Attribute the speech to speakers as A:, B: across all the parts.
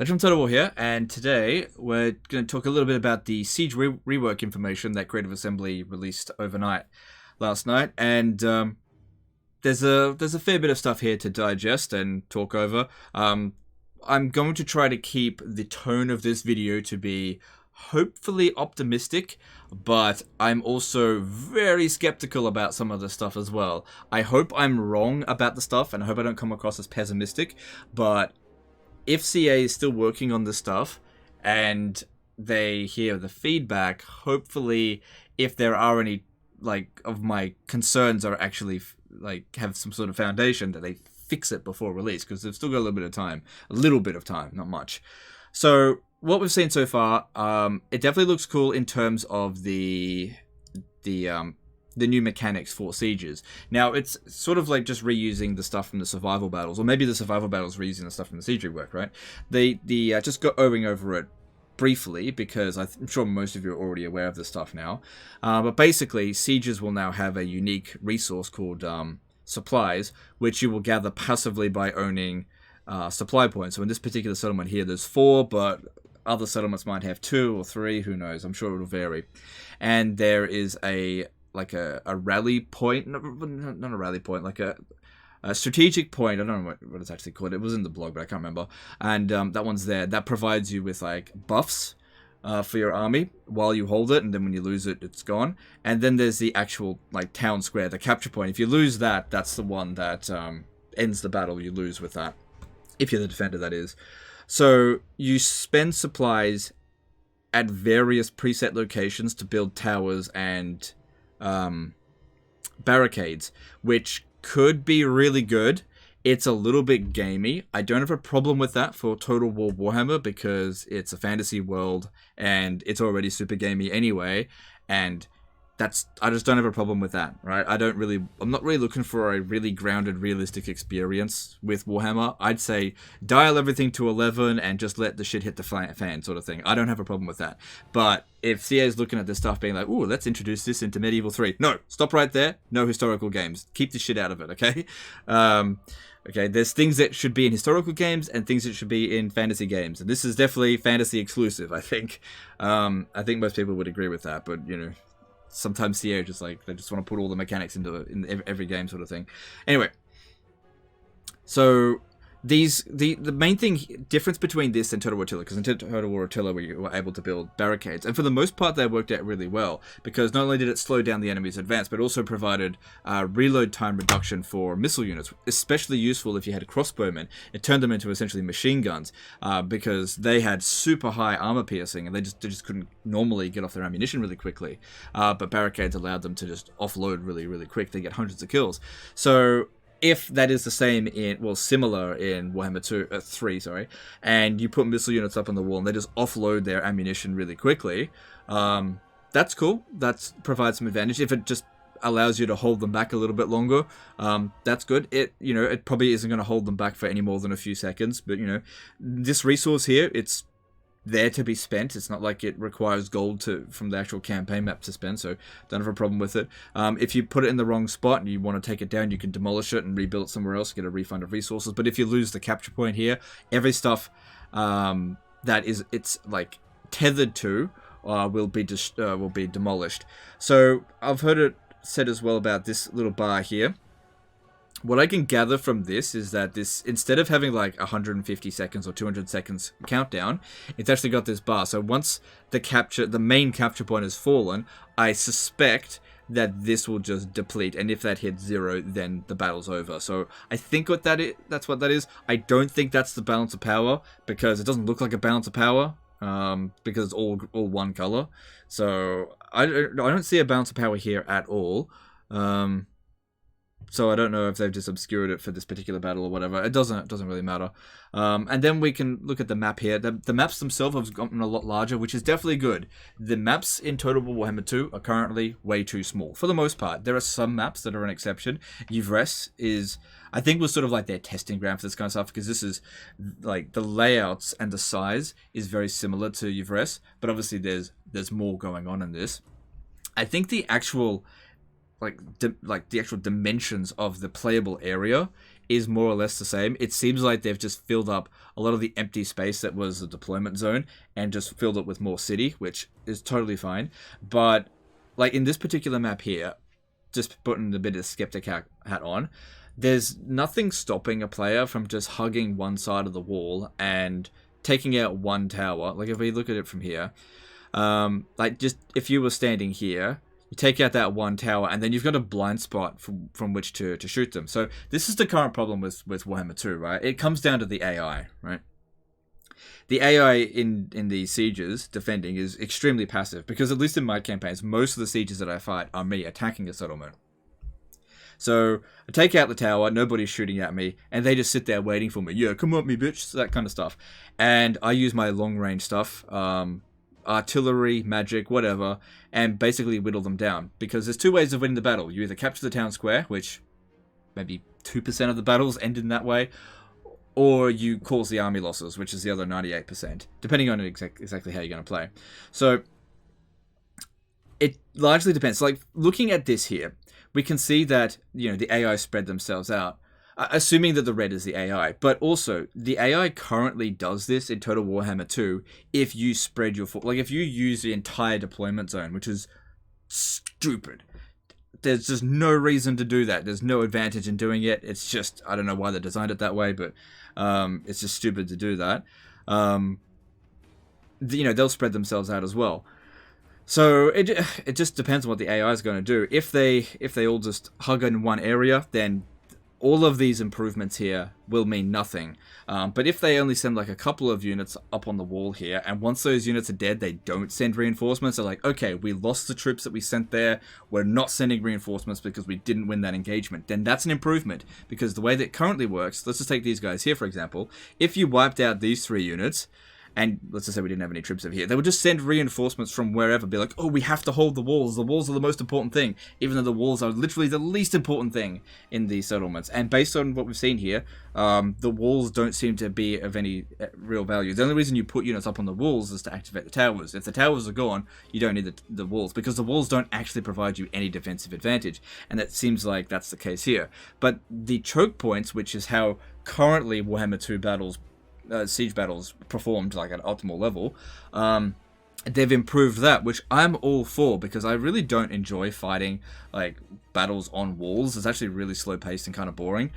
A: From Total War here, and today we're going to talk a little bit about the Siege rework information that Creative Assembly released overnight last night, and there's a fair bit of stuff here to digest and talk over. I'm going to try to keep the tone of this video to be hopefully optimistic, but I'm also very skeptical about some of the stuff as well. I hope I'm wrong about the stuff, and I hope I don't come across as pessimistic, but if CA is still working on this stuff and they hear the feedback, hopefully if there are any of my concerns are actually have some sort of foundation, that they fix it before release, because they've still got a little bit of time, not much. So what we've seen so far, it definitely looks cool in terms of the new mechanics for sieges. Now, it's sort of like just reusing the stuff from the survival battles, or maybe the survival battles reusing the stuff from the siege rework, right? Just going over it briefly, because I'm sure most of you are already aware of this stuff now. But basically, sieges will now have a unique resource called supplies, which you will gather passively by owning supply points. So in this particular settlement here, there's 4, but other settlements might have 2 or 3, who knows? I'm sure it'll vary. And there is a rally point, not a rally point, like a strategic point. I don't know what it's actually called. It was in the blog, but I can't remember. And that one's there. That provides you with buffs for your army while you hold it, and then when you lose it, it's gone. And then there's the actual town square, the capture point. If you lose that, that's the one that ends the battle. You lose with that, if you're the defender, that is. So you spend supplies at various preset locations to build towers and barricades, which could be really good. It's a little bit gamey. I don't have a problem with that for Total War Warhammer, because it's a fantasy world and it's already super gamey anyway, and I just don't have a problem with that, right? I'm not really looking for a really grounded, realistic experience with Warhammer. I'd say dial everything to 11 and just let the shit hit the fan sort of thing. I don't have a problem with that. But if CA is looking at this stuff being like, ooh, let's introduce this into Medieval 3. No, stop right there. No historical games. Keep the shit out of it, okay? Okay, there's things that should be in historical games and things that should be in fantasy games. And this is definitely fantasy exclusive, I think. I think most people would agree with that, but, sometimes CA just they just want to put all the mechanics in every game sort of thing. Anyway, so the main difference between this and Total War Attila, because in Total War Attila we were able to build barricades, and for the most part they worked out really well, because not only did it slow down the enemy's advance, but also provided reload time reduction for missile units, especially useful if you had crossbowmen. It turned them into essentially machine guns, because they had super high armor piercing, and they just couldn't normally get off their ammunition really quickly. But barricades allowed them to just offload really, really quick. They get hundreds of kills. So if that is the similar in Warhammer 3, and you put missile units up on the wall and they just offload their ammunition really quickly, that's cool. That provides some advantage. If it just allows you to hold them back a little bit longer, that's good. It probably isn't going to hold them back for any more than a few seconds, but this resource here, it's there to be spent. It's not like it requires gold from the actual campaign map to spend, so don't have a problem with it. If you put it in the wrong spot and you want to take it down, you can demolish it and rebuild it somewhere else, get a refund of resources. But if you lose the capture point here, every stuff it's tethered to will be demolished. So I've heard it said as well about this little bar here. What I can gather from this is that this, instead of having 150 seconds or 200 seconds countdown, it's actually got this bar. So once the main capture point has fallen, I suspect that this will just deplete, and if that hits 0, then the battle's over. So I think that's what that is. I don't think that's the balance of power, because it doesn't look like a balance of power, because it's all one color. So I don't see a balance of power here at all. So I don't know if they've just obscured it for this particular battle or whatever. It doesn't really matter. And then we can look at the map here. The maps themselves have gotten a lot larger, which is definitely good. The maps in Total War Warhammer 2 are currently way too small, for the most part. There are some maps that are an exception. Yvres I think, was sort of their testing ground for this kind of stuff, because this is, the layouts and the size is very similar to Yvres, but obviously there's more going on in this. I think the actual the actual dimensions of the playable area is more or less the same. It seems like they've just filled up a lot of the empty space that was the deployment zone and just filled it with more city, which is totally fine. But like in this particular map here, just putting a bit of skeptic hat on, there's nothing stopping a player from just hugging one side of the wall and taking out one tower. Like if we look at it from here, like just if you were standing here, you take out that one tower and then you've got a blind spot from which to shoot them. So this is the current problem with Warhammer 2, right? It comes down to the AI, right? The AI in the sieges defending is extremely passive because at least in my campaigns, most of the sieges that I fight are me attacking a settlement. So I take out the tower, nobody's shooting at me, and they just sit there waiting for me. Yeah, come at me, bitch. So that kind of stuff. And I use my long range stuff, artillery, magic, whatever, and basically whittle them down. Because there's two ways of winning the battle. You either capture the town square, which maybe 2% of the battles end in that way, or you cause the army losses, which is the other 98%, depending on exactly how you're going to play. So it largely depends. Like looking at this here, we can see that, you know, the AI spread themselves out, assuming that the red is the AI. But also, the AI currently does this in Total Warhammer 2 if you spread your... Like, if you use the entire deployment zone, which is stupid. There's just no reason to do that. There's no advantage in doing it. It's just... I don't know why they designed it that way, but it's just stupid to do that. You know, they'll spread themselves out as well. So it just depends on what the AI is going to do. If they all just hug in one area, then all of these improvements here will mean nothing. But if they only send like a couple of units up on the wall here, and once those units are dead, they don't send reinforcements. They're like, okay, we lost the troops that we sent there. We're not sending reinforcements because we didn't win that engagement. Then that's an improvement, because the way that it currently works, let's just take these guys here, for example. If you wiped out these 3 units, and let's just say we didn't have any troops over here, they would just send reinforcements from wherever, be like, oh, we have to hold the walls. The walls are the most important thing, even though the walls are literally the least important thing in these settlements. And based on what we've seen here, the walls don't seem to be of any real value. The only reason you put units up on the walls is to activate the towers. If the towers are gone, you don't need the walls, because the walls don't actually provide you any defensive advantage. And that seems like that's the case here. But the choke points, which is how currently Warhammer 2 battles siege battles performed like at optimal level, they've improved that, which I'm all for, because I really don't enjoy fighting like battles on walls. It's actually really slow paced and kind of boring.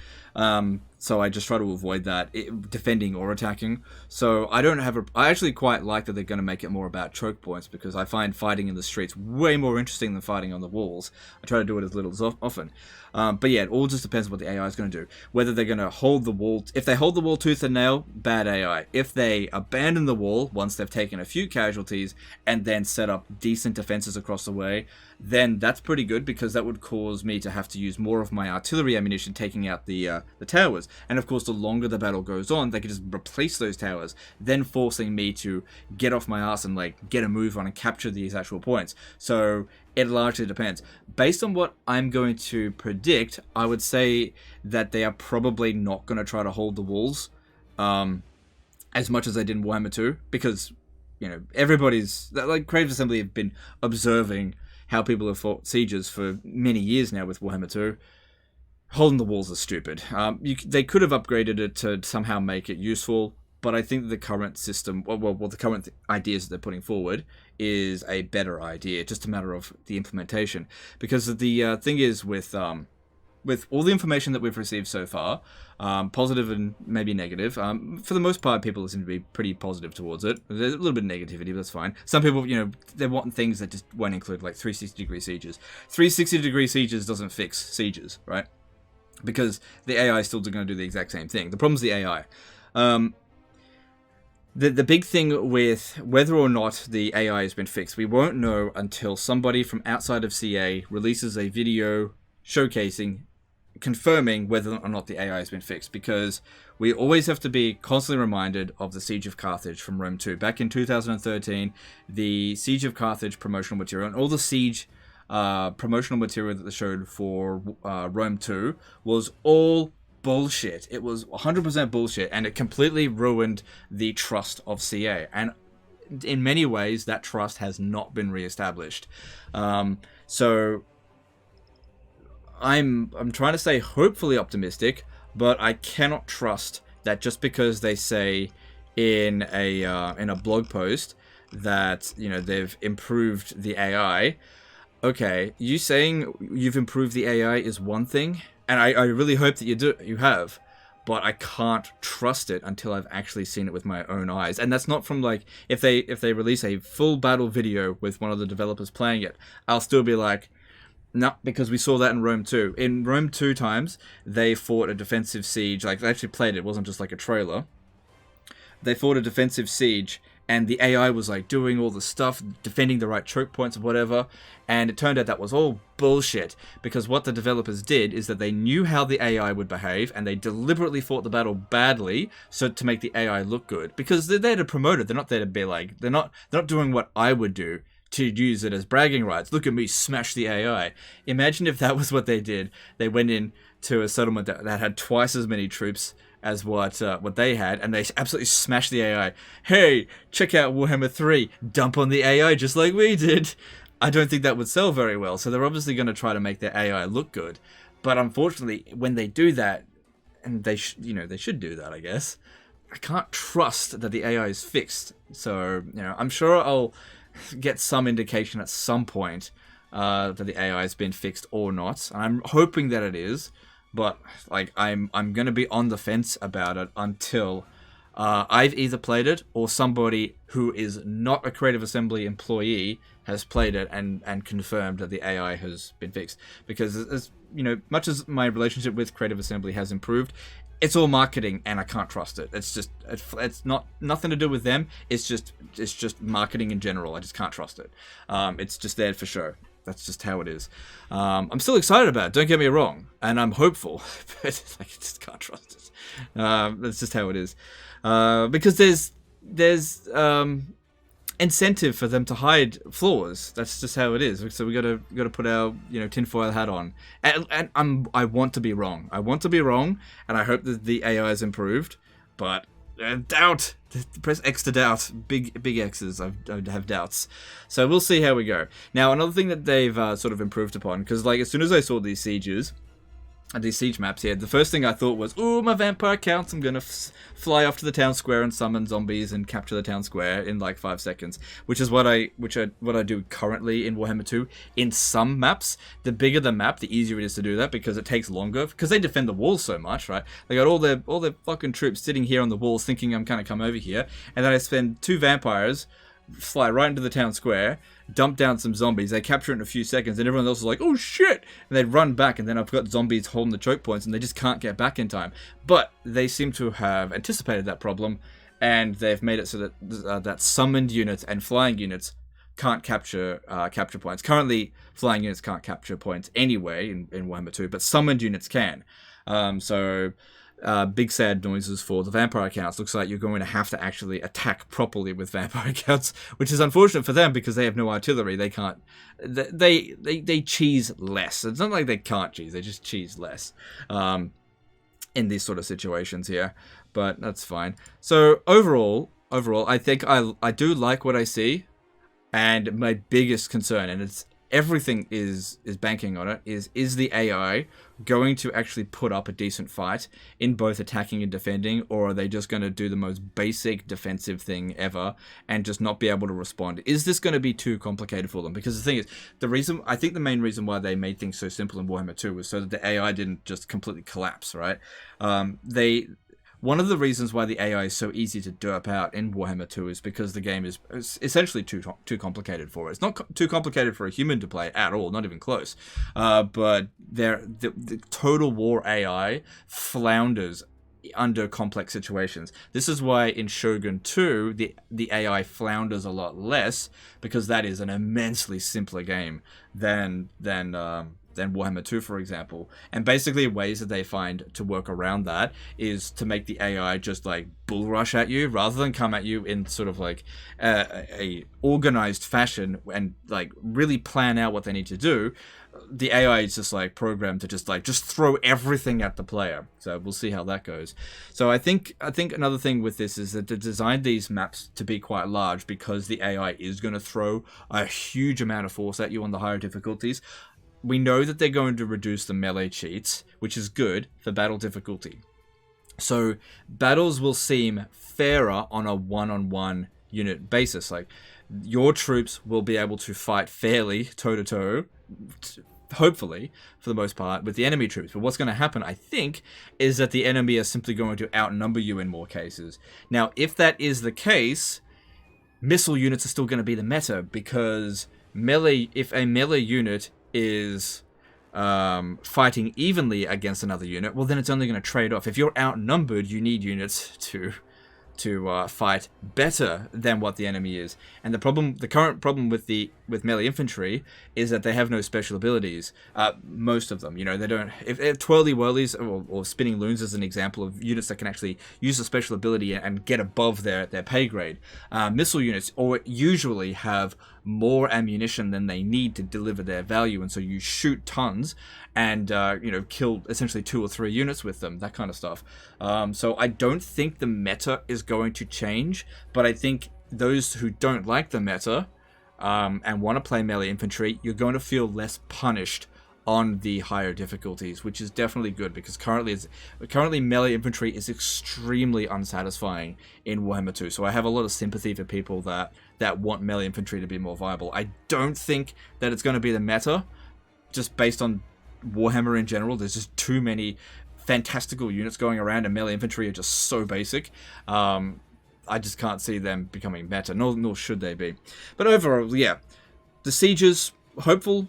A: So I just try to avoid that, defending or attacking. So I actually quite like that they're going to make it more about choke points, because I find fighting in the streets way more interesting than fighting on the walls. I try to do it as little as often. But yeah, it all just depends on what the AI is going to do. Whether they're going to hold the wall. If they hold the wall tooth and nail, bad AI. If they abandon the wall once they've taken a few casualties and then set up decent defenses across the way, then that's pretty good, because that would cause me to have to use more of my artillery ammunition taking out the towers. And of course, the longer the battle goes on, they can just replace those towers, then forcing me to get off my ass and like get a move on and capture these actual points. So it largely depends. Based on what I'm going to predict, I would say that they are probably not going to try to hold the walls as much as they did in Warhammer 2, because, you know, everybody's like Creative Assembly have been observing how people have fought sieges for many years now with Warhammer 2. Holding the walls is stupid. They could have upgraded it to somehow make it useful, but I think the current system, the current ideas that they're putting forward is a better idea. Just a matter of the implementation. Because the thing is with all the information that we've received so far, positive and maybe negative, for the most part, people seem to be pretty positive towards it. There's a little bit of negativity, but that's fine. Some people, you know, they want things that just won't include, like 360-degree sieges. 360-degree sieges doesn't fix sieges, right? Because the AI is still going to do the exact same thing. The problem is the AI. The big thing with whether or not the AI has been fixed, we won't know until somebody from outside of CA releases a video showcasing, confirming whether or not the AI has been fixed, because we always have to be constantly reminded of the Siege of Carthage from Rome 2. Back in 2013, the Siege of Carthage promotional material and all the Siege promotional material that they showed for Rome 2 was all bullshit. It was 100% bullshit, and it completely ruined the trust of CA. And in many ways, that trust has not been reestablished. So I'm trying to stay hopefully optimistic, but I cannot trust that just because they say in a blog post that, you know, they've improved the AI. Okay, you saying you've improved the AI is one thing, and I really hope that you have, but I can't trust it until I've actually seen it with my own eyes. And that's not from, like, if they release a full battle video with one of the developers playing it, I'll still be like, no, because we saw that in Rome 2. In Rome 2 times, they fought a defensive siege. Like, they actually played it. It wasn't just like a trailer. They fought a defensive siege, and the AI was like doing all the stuff, defending the right choke points or whatever, and it turned out that was all bullshit, because what the developers did is that they knew how the AI would behave, and they deliberately fought the battle badly so to make the AI look good, because they're there to promote it. They're not there to be like, they're not doing what I would do to use it as bragging rights. Look at me smash the AI. Imagine if that was what they did. They went in to a settlement that had twice as many troops as what they had, and they absolutely smashed the AI. Hey, check out Warhammer 3. Dump on the AI just like we did. I don't think that would sell very well, so they're obviously going to try to make their AI look good. But unfortunately, when they do that, and they should do that, I guess, I can't trust that the AI is fixed. So, you know, I'm sure I'll get some indication at some point that the AI has been fixed or not. And I'm hoping that it is, but like I'm gonna be on the fence about it until I've either played it or somebody who is not a Creative Assembly employee has played it and confirmed that the AI has been fixed. Because as you know, much as my relationship with Creative Assembly has improved, it's all marketing, and I can't trust it. It's just, it's not nothing to do with them. It's just marketing in general. I just can't trust it. It's just there for show. That's just how it is. I'm still excited about it. Don't get me wrong, and I'm hopeful, but like, I just can't trust it. That's just how it is. Because there's incentive for them to hide flaws. That's just how it is. So we gotta put our, you know, tinfoil hat on. And I want to be wrong. I want to be wrong, and I hope that the AI is improved. But doubt. Press X to doubt. Big X's. I have doubts. So we'll see how we go. Now, another thing that they've sort of improved upon, because like as soon as I saw these sieges, these siege maps here, the first thing I thought was, ooh, my vampire counts, I'm gonna fly off to the town square and summon zombies and capture the town square in like 5 seconds, which is what I do currently in Warhammer 2. In some maps, the bigger the map, the easier it is to do that, because it takes longer, because they defend the walls so much, right? They got all their fucking troops sitting here on the walls thinking I'm gonna come over here, and then I spend 2 vampires, fly right into the town square, dump down some zombies, they capture it in a few seconds, and everyone else is like, oh shit, and they run back, and then I've got zombies holding the choke points, and they just can't get back in time. But they seem to have anticipated that problem, and they've made it so that that summoned units and flying units can't capture points. Currently, flying units can't capture points anyway in Warhammer 2, but summoned units can. Big sad noises for the vampire counts. Looks like you're going to have to actually attack properly with vampire counts, which is unfortunate for them because they have no artillery. They can't. They cheese less. It's not like they can't cheese. They just cheese less in these sort of situations here. But that's fine. So overall, I think I do like what I see, and my biggest concern, and it's everything is banking on it, is the AI going to actually put up a decent fight in both attacking and defending, or are they just going to do the most basic defensive thing ever and just not be able to respond? Is this going to be too complicated for them? Because the thing is, I think the main reason why they made things so simple in Warhammer 2 was so that the AI didn't just completely collapse, right? One of the reasons why the AI is so easy to derp out in Warhammer 2 is because the game is essentially too complicated for it. It's not too complicated for a human to play at all, not even close. But the Total War AI flounders under complex situations. This is why in Shogun 2, the AI flounders a lot less, because that is an immensely simpler game than Warhammer 2, for example. And basically ways that they find to work around that is to make the AI just like bull rush at you rather than come at you in sort of like a organized fashion and like really plan out what they need to do. The AI is just like programmed to just throw everything at the player. So we'll see how that goes. So I think another thing with this is that they designed these maps to be quite large because the AI is going to throw a huge amount of force at you on the higher difficulties. We know that they're going to reduce the melee cheats, which is good for battle difficulty. So battles will seem fairer on a one-on-one unit basis. Like, your troops will be able to fight fairly toe-to-toe, hopefully, for the most part, with the enemy troops. But what's going to happen, I think, is that the enemy are simply going to outnumber you in more cases. Now, if that is the case, missile units are still going to be the meta, because if a melee unit is fighting evenly against another unit, well, then it's only going to trade off. If you're outnumbered, you need units to fight better than what the enemy is. And the current problem with melee infantry is that they have no special abilities. Most of them, they don't. If twirly whirlies or spinning loons is an example of units that can actually use a special ability and get above their pay grade. Missile units usually have more ammunition than they need to deliver their value, and so you shoot tons and kill essentially 2 or 3 units with them, that kind of stuff. So I don't think the meta is going to change, but I think those who don't like the meta and want to play melee infantry, you're going to feel less punished on the higher difficulties, which is definitely good, because currently melee infantry is extremely unsatisfying in Warhammer 2. So I have a lot of sympathy for people that want melee infantry to be more viable. I don't think that it's going to be the meta, just based on Warhammer in general. There's just too many fantastical units going around, and melee infantry are just so basic. I just can't see them becoming meta, nor should they be. But overall, yeah, the sieges, hopeful.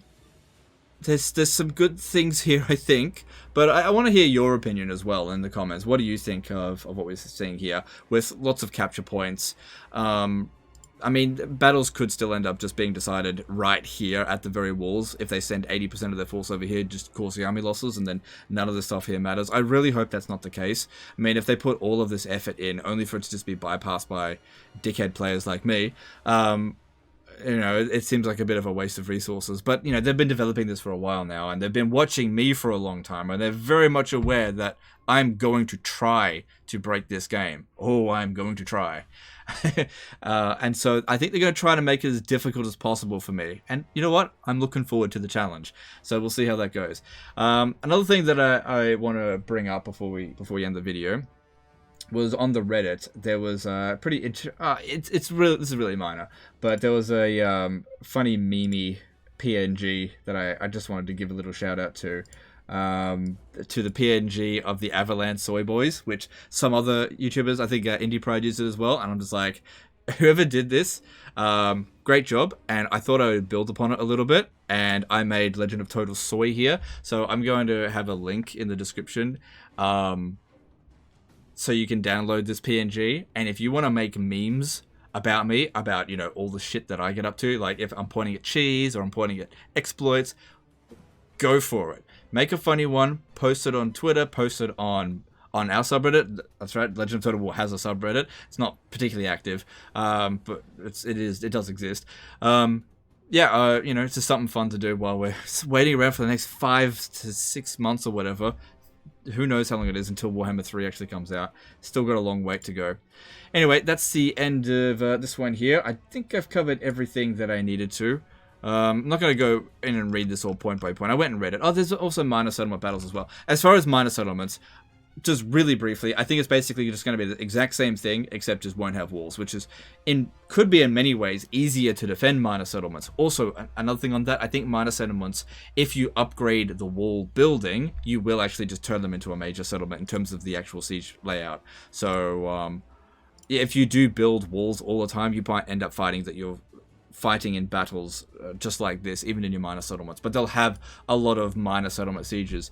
A: There's some good things here, I think, but I want to hear your opinion as well in the comments. What do you think of what we're seeing here, with lots of capture points? I mean, battles could still end up just being decided right here at the very walls. If they send 80% of their force over here, just causing army losses, and then none of the stuff here matters. I really hope that's not the case. I mean, if they put all of this effort in, only for it to just be bypassed by dickhead players like me, it seems like a bit of a waste of resources. But, they've been developing this for a while now, and they've been watching me for a long time, and they're very much aware that I'm going to try to break this game. Oh, I'm going to try. And so I think they're going to try to make it as difficult as possible for me. And you know what? I'm looking forward to the challenge. So we'll see how that goes. Another thing that I want to bring up before we end the video was on the Reddit. There was a pretty this is really minor, but there was a funny meme PNG that I just wanted to give a little shout out to the PNG of the Avalanche Soy Boys, which some other YouTubers, I think Indie Pride, used it as well, and I'm just like, whoever did this, great job. And I thought I would build upon it a little bit, and I made Legend of Total Soy here, so I'm going to have a link in the description so you can download this PNG. And if you want to make memes about me, about all the shit that I get up to, like if I'm pointing at cheese or I'm pointing at exploits, go for it. Make a funny one, post it on Twitter, post it on our subreddit. That's right, Legend of Total War has a subreddit. It's not particularly active, but it does exist. It's just something fun to do while we're waiting around for the next 5 to 6 months or whatever. Who knows how long it is until Warhammer 3 actually comes out. Still got a long wait to go. Anyway, that's the end of this one here. I think I've covered everything that I needed to. I'm not going to go in and read this all point by point. I went and read it. Oh, there's also minor settlement battles as well. As far as minor settlements, just really briefly, I think it's basically just going to be the exact same thing, except just won't have walls, which could be in many ways easier to defend minor settlements. Also, another thing on that, I think minor settlements, if you upgrade the wall building, you will actually just turn them into a major settlement in terms of the actual siege layout. So, if you do build walls all the time, you might end up finding that you're fighting in battles just like this, even in your minor settlements. But they'll have a lot of minor settlement sieges,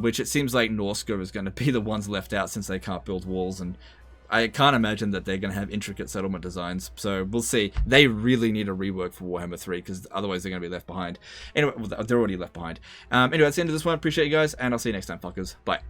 A: which it seems like Norska is going to be the ones left out, since they can't build walls, and I can't imagine that they're going to have intricate settlement designs. So we'll see. They really need a rework for Warhammer 3, because otherwise they're going to be left behind. Anyway, they're already left behind. Anyway, that's the end of this one. Appreciate you guys, and I'll see you next time, fuckers. Bye.